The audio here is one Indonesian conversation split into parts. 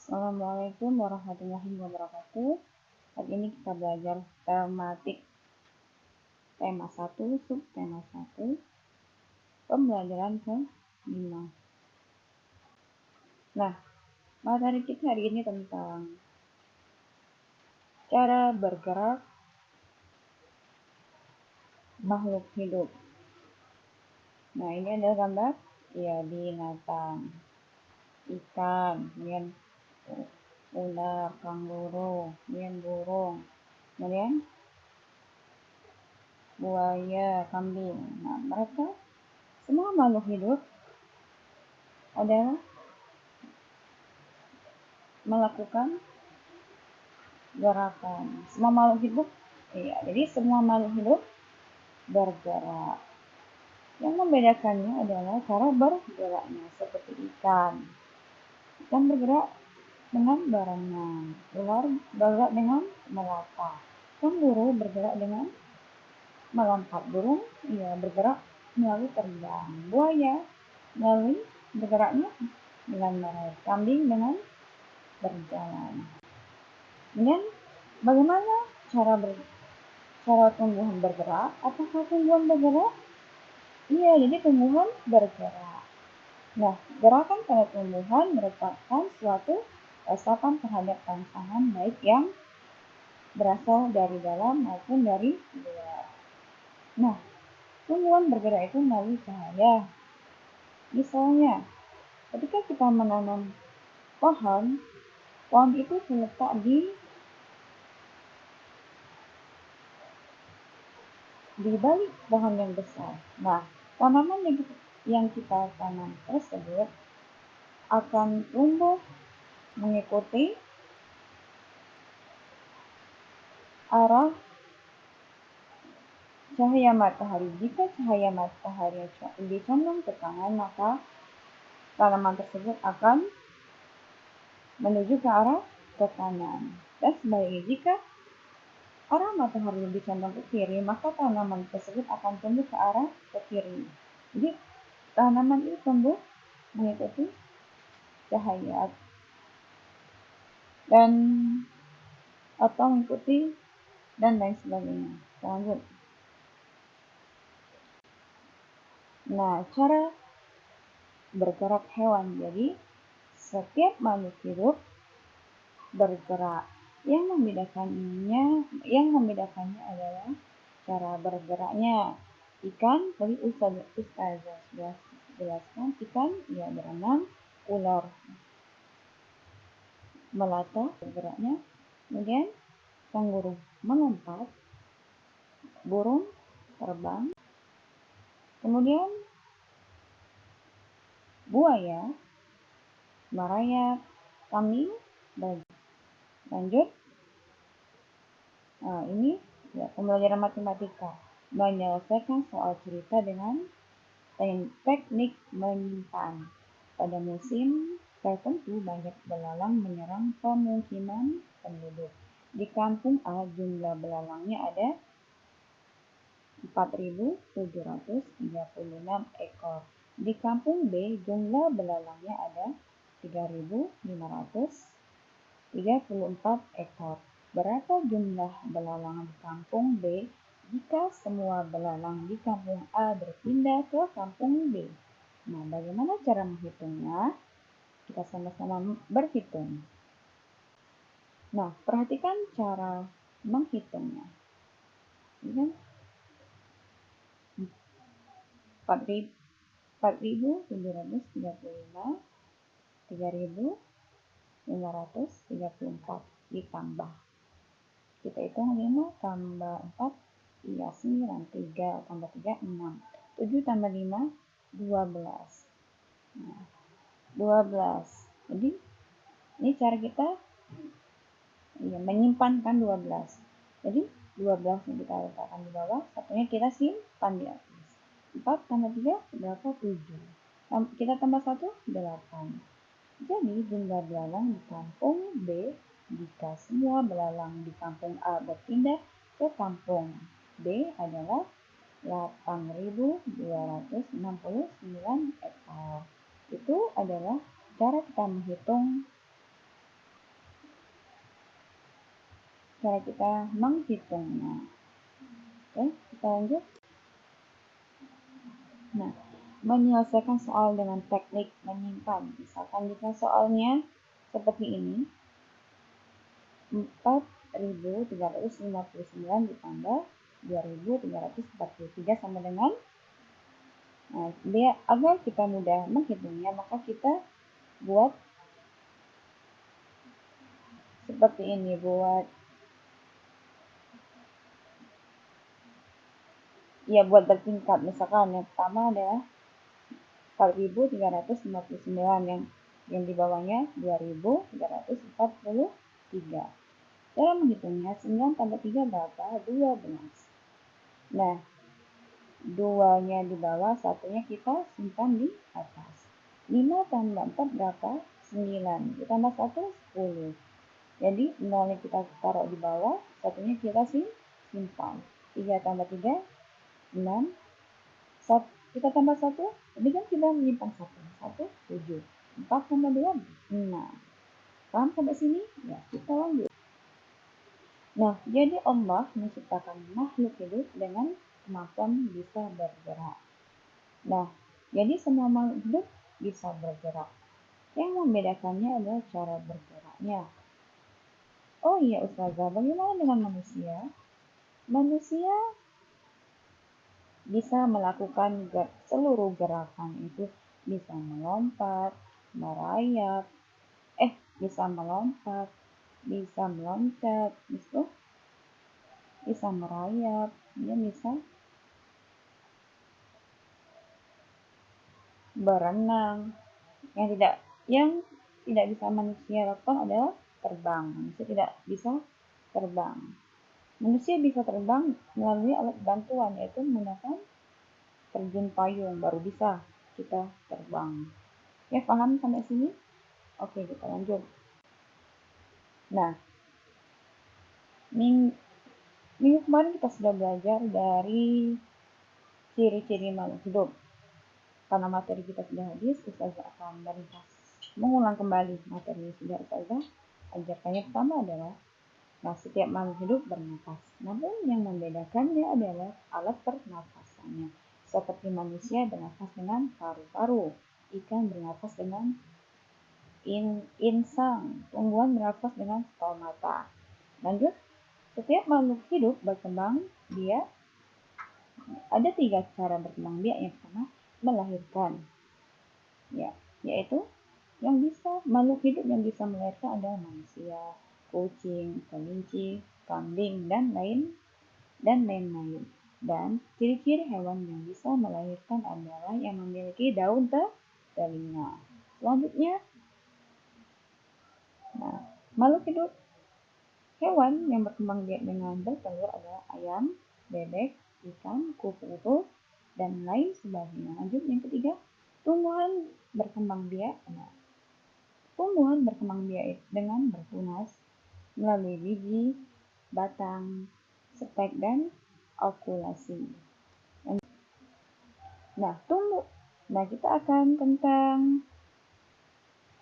Assalamualaikum warahmatullahi wabarakatuh. Hari ini kita belajar tematik tema 1, subtema 1, pembelajaran ke-5. Nah, materi kita hari ini tentang cara bergerak makhluk hidup. Nah, ini adalah gambar binatang, ikan, kemudian ular, kanguru, kemudian burung, kemudian buaya, kambing. Nah, mereka semua makhluk hidup adalah melakukan gerakan. Semua makhluk hidup, jadi semua makhluk hidup bergerak. Yang membedakannya adalah cara bergeraknya, seperti ikan. Ikan bergerak dengan berenang, ular bergerak dengan melata, kanguru bergerak dengan melompat, burung bergerak melalui terbang, buaya melalui bergeraknya dengan merayap, kambing dengan berjalan. Kemudian bagaimana cara tumbuhan bergerak? Apakah tumbuhan bergerak? Iya, jadi tumbuhan bergerak. Nah, gerakan pada tumbuhan merupakan suatu resapan terhadap rangsangan baik yang berasal dari dalam maupun dari luar. Nah, tumbuhan bergerak itu melalui cahaya. Misalnya, ketika kita menanam pohon itu terletak di balik pohon yang besar. Nah, tanaman yang kita tanam tersebut akan tumbuh mengikuti arah cahaya matahari. Jika cahaya matahari dicondong ke kanan, maka tanaman tersebut akan menuju ke arah ke kanan. Dan sebaliknya, jika arah matahari lebih condong ke kiri, maka tanaman tersebut akan tumbuh ke arah ke kiri. Jadi, tanaman itu tumbuh mengikuti cahaya dan atau mengikuti dan lain sebagainya. Lanjut. Nah, cara bergerak hewan. Jadi, setiap makhluk hidup bergerak. Yang membedakannya adalah cara bergeraknya. Ikan, tadi Ustazah jelaskan, ikan berenang, ular melata bergeraknya, kemudian kanguru melompat, burung terbang, kemudian buaya merayap, kambing berjalan. Lanjut. Nah, ini pembelajaran matematika. Menyelesaikan soal cerita dengan teknik menyimpan. Pada musim tertentu banyak belalang menyerang pemukiman penduduk. Di kampung A jumlah belalangnya ada 4.736 ekor. Di kampung B jumlah belalangnya ada 3.534 ekor. Berapa jumlah belalang di kampung B jika semua belalang di kampung A berpindah ke kampung B? Nah, bagaimana cara menghitungnya? Kita sama-sama berhitung. Nah, perhatikan cara menghitungnya. Ini kan 4.735, 3.534 ditambah. Kita hitung 5 tambah 4, 9, 3 tambah 3, 6. 7 tambah 5, 12. Nah, 12. Jadi, ini cara kita menyimpankan 12. Jadi, 12 yang kita letakkan di bawah, satunya kita simpan di atas. 4 tambah 3 berapa? 7. Kita tambah 1, 8. Jadi jumlah belalang di kampung B jika semua belalang di kampung A berpindah ke kampung B adalah 8.269 ekor. Itu adalah cara kita menghitung cara kita menghitungnya. Oke, kita lanjut. Nah, menyelesaikan soal dengan teknik menyimpan. Misalkan jika soalnya seperti ini, 4.359 ditambah 2.343 sama dengan, nah, agar kita mudah menghitungnya, maka kita buat seperti ini, buat bertingkat. Misalkan yang pertama adalah 4.359 yang di bawahnya 2.343. Cara menghitungnya, 9 tambah 3 berapa? 12. Nah, 2-nya di bawah, 1-nya kita simpan di atas. 5 tambah 4 berapa? 9. Ditambah 1, 10. Jadi 0-nya kita taruh di bawah, 1-nya kita simpan. 3 tambah 3, 6. Kita tambah 1, ini kan kita menyimpan 1, 7. 4 tambah 2, 6. Paham sampai sini? Ya, kita lanjut. Nah, jadi Allah menciptakan makhluk hidup dengan kemampuan bisa bergerak. Nah, jadi semua makhluk hidup bisa bergerak. Yang membedakannya adalah cara bergeraknya. Oh iya Ustazah, bagaimana dengan manusia? Manusia bisa melakukan seluruh gerakan itu, bisa melompat, merayap, bisa melompat, bisa meloncat, bisa merayap, dia bisa berenang. Yang tidak bisa manusia lakukan adalah terbang. Manusia tidak bisa terbang. Manusia bisa terbang melalui alat bantuan, yaitu menggunakan terjun payung, baru bisa kita terbang. Ya, paham sampai sini? Oke, kita lanjut. Nah, minggu kemarin kita sudah belajar dari ciri-ciri makhluk hidup. Karena materi kita sudah habis, Ustazah akan mengulang kembali materi yang sudah Ustazah ajarkan. Yang pertama adalah, setiap makhluk hidup bernafas. Namun yang membedakannya adalah alat pernafasannya. Seperti manusia bernafas dengan paru-paru, ikan bernafas dengan insang, tumbuhan bernafas dengan stomata. Lanjut, setiap makhluk hidup berkembang biak. Ada 3 cara berkembang biak. Yang pertama, melahirkan. Ya, yaitu makhluk hidup yang bisa melahirkan adalah manusia, kucing, kelinci, kambing, dan lain-lain. Dan ciri-ciri hewan yang bisa melahirkan adalah yang memiliki daun telinga. Selanjutnya, makhluk hidup hewan yang berkembang biak dengan bertelur adalah ayam, bebek, ikan, kupu-kupu, dan lain sebagainya. Lanjut, yang ketiga, tumbuhan berkembang biak. Tumbuhan berkembang biak dengan bertunas melalui biji, batang, spek, dan okulasi. Nah, kita akan tentang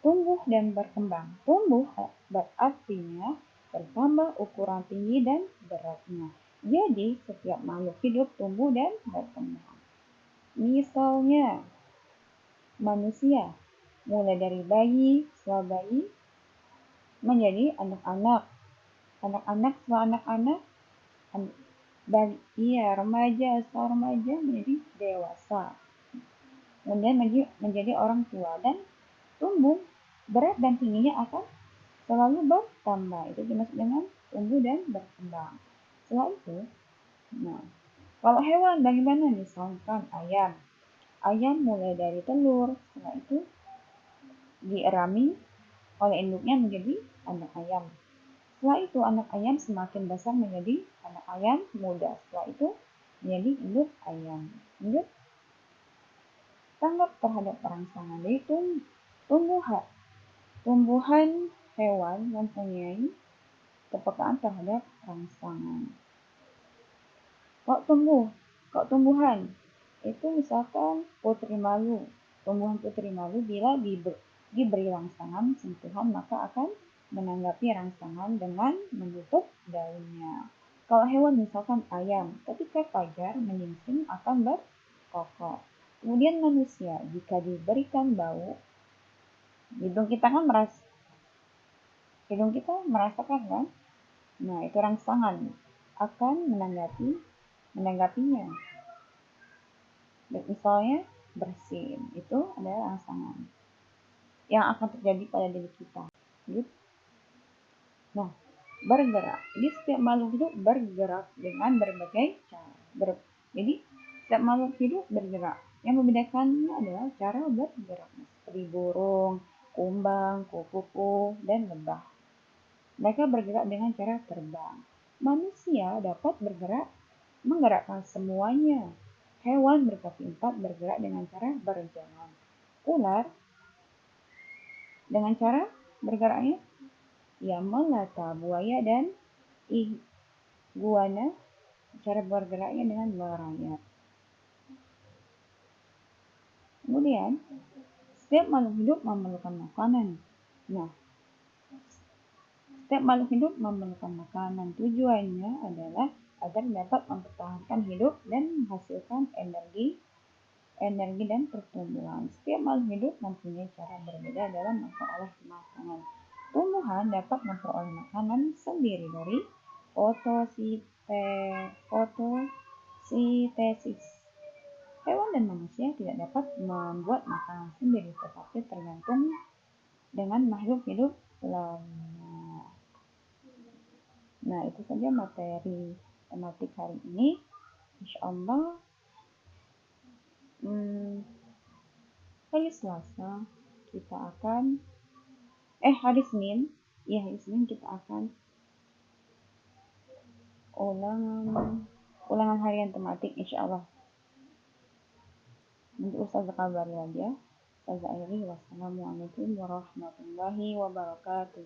tumbuh dan berkembang. Tumbuh berartinya bertambah ukuran tinggi dan beratnya. Jadi, setiap makhluk hidup tumbuh dan berkembang. Misalnya, manusia, mulai dari bayi, setelah bayi, menjadi anak-anak, setelah anak-anak, remaja, setelah remaja menjadi dewasa, kemudian menjadi orang tua, dan tumbuh berat dan tingginya akan selalu bertambah. Itu dimaksud dengan tumbuh dan berkembang. Setelah itu, kalau hewan bagaimana? Misalkan ayam mulai dari telur, setelah itu dierami oleh induknya menjadi anak ayam. Setelah itu anak ayam semakin besar menjadi anak ayam muda. Setelah itu menjadi induk ayam. Lanjut, tanggap terhadap rangsangan. Yaitu tumbuhan hewan mempunyai kepekaan terhadap rangsangan. Kok tumbuhan itu misalkan putri malu. Tumbuhan putri malu bila diberi rangsangan sentuhan maka akan menanggapi rangsangan dengan menutup daunnya. Kalau hewan misalkan ayam, ketika fajar menyingsing akan berkokok. Kemudian manusia, jika diberikan bau, hidung kita merasakan kan? Nah, itu rangsangan akan menanggapinya. Misalnya bersin, itu adalah rangsangan yang akan terjadi pada diri kita. Gitu. Nah, bergerak. Jadi setiap makhluk hidup bergerak dengan berbagai cara. Jadi setiap makhluk hidup bergerak. Yang membedakannya adalah cara bergerak. Seperti burung, kumbang, kupu-kupu, dan lebah. Mereka bergerak dengan cara terbang. Manusia dapat menggerakkan semuanya. Hewan berkaki 4 bergerak dengan cara berjalan. Ular dengan cara bergeraknya ya melata. Buaya dan iguana cara bergeraknya dengan merayap. Kemudian setiap makhluk hidup memerlukan makanan. Nah, setiap makhluk hidup memerlukan makanan. Tujuannya adalah agar dapat mempertahankan hidup dan menghasilkan energi dan pertumbuhan. Setiap makhluk hidup mempunyai cara berbeda dalam memperoleh makanan. Tumbuhan dapat memperoleh makanan sendiri dari fotosintesis. Hewan dan manusia tidak dapat membuat makanan sendiri, tetapi tergantung dengan makhluk hidup lainnya. Nah, itu saja materi tematik hari ini. Insyaallah hari Selasa kita akan hari Senin kita akan ulangan harian tematik insyaallah. Nanti Ustazah kabari aja. Ustazah akhiri, wassalamualaikum warahmatullahi wabarakatuh.